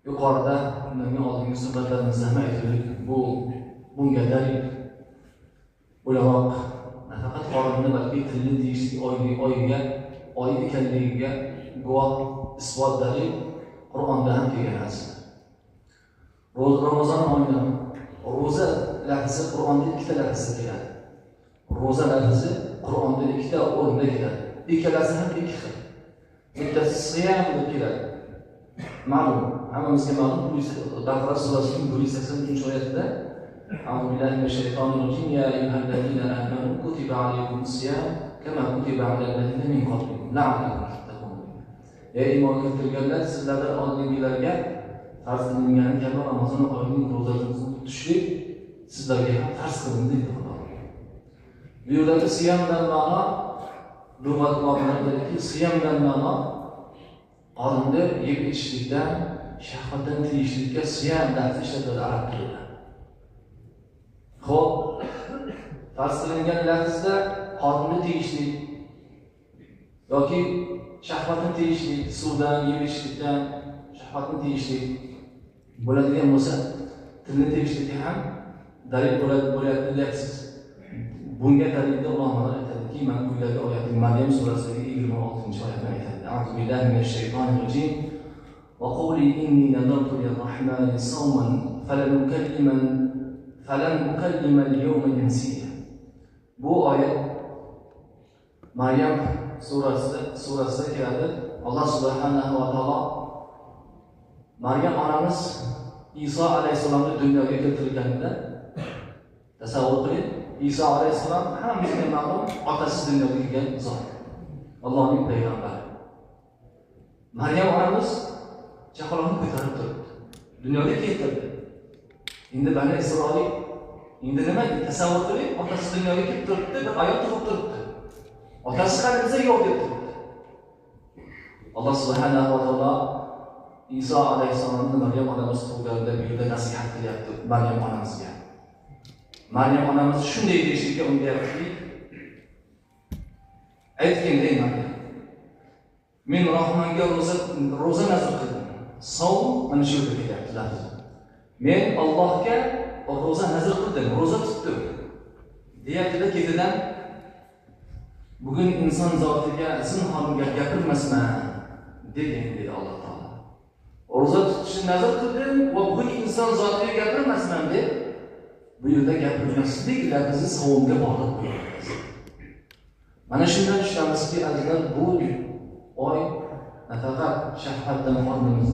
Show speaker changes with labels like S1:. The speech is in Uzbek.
S1: yuqorida bundan oldingi suhbatlarimizda ham aytdik, bunga dalil o'laroq nafaqat qorinni balki tilni deyishlik oid ekanligiga guvoh isbot dalil Qur'onda ham kelgan narsa. Ramazon oyida ro'za lafzi Qur'onda ikkita lafzda keladi. Ro'za lafzi Qur'onda ikkita o'rinda keladi. Ikkalasi ham ikki xil. Bittasi siyam deb keladi. Ma'lum, hammamizga ma'lum, Baqara surasining 183-oyatida A'udhu billahi minash shaytonir rojim ya ayyuhallazina amanu kutiba alaykumus siyam kama kutiba alal ladzina min qablikum la'allakum tattaqun. Ey iymon keltirganlar, sizlardan oldingilarga farz qilingan kabi Ramazon oyining ro'zasini tutishlik sizlarga ham farz qilindi dedi Xudo. Bu yerdagi siyamdan ma'no lug'at ma'nosidagi siyamdan ma'no qorinni yeb ichishlikdan, shahvatdan tiyishlikka siyam lafzi ishlatiladi arab tilida. Xo'p, farz qilingan lafzda qorinni tiyishlik yoki shahvatni tiyishlik, suvdan, yeb ichishlikdan shahvatni tiyishlik bo'ladigan bo'lsa, tilni tiyishlikka ham dalil bo'layapti deyapsiz. Bunga dalilda ulamolar aytadiki, mana quyidagi oyatning Maryam surasidagi 26-oyatni aytadi. A'udhu billahi minash shaytonir rojim. Va qawli inni nadartu lir-rahmani sawman falan ukallima al-yawma insiya. Bu oyat Maryam surasida keladi. Alloh subhanahu va taolo Maryam onamiz Iso alayhisalomni dunyoga keltirganida tasavvur qiling. Iso alayhisalom hammamizga ma'lum otasiz dunyoga kelgan zot. Allohning payg'ambari. Maryam onamiz chaqaloqni ko'tarib turibdi. Dunyoga keltirdi. Endi Bani Isroil endi nima tasavvur qiling, otasiz dunyoga kelib turibdi, bir ayol tug'ib turibdi. Otasi qani biza yo'q deb turibdi. Alloh subhanahu va taolo Iso alayhisalomni Maryam onamiz tug'ganida bu yerda nasihat qilyapti Maryam onamizga. Maryam onamiz shunday deyishga undayaptiki, aytgan ey Maryam, men Rahmonga ro'za nazr qildim. Savm mana shu yerda kelyapti lafz. Men Allohga ro'za nazr qildim, ro'za tutdim. Deyapti-da ketidan bugun inson zotiga zinhor gapirmasman degan dedi Alloh taolo. Ro'za tutishni nazr qildim va bugun inson zotiga gapirmasman deb bu yerda gapirmaslik lafzi savomga bog'lab qo'yiladi. Mana shundan tushunamizki, azizlar, bu oy nafaqat shahvatdan qornimiz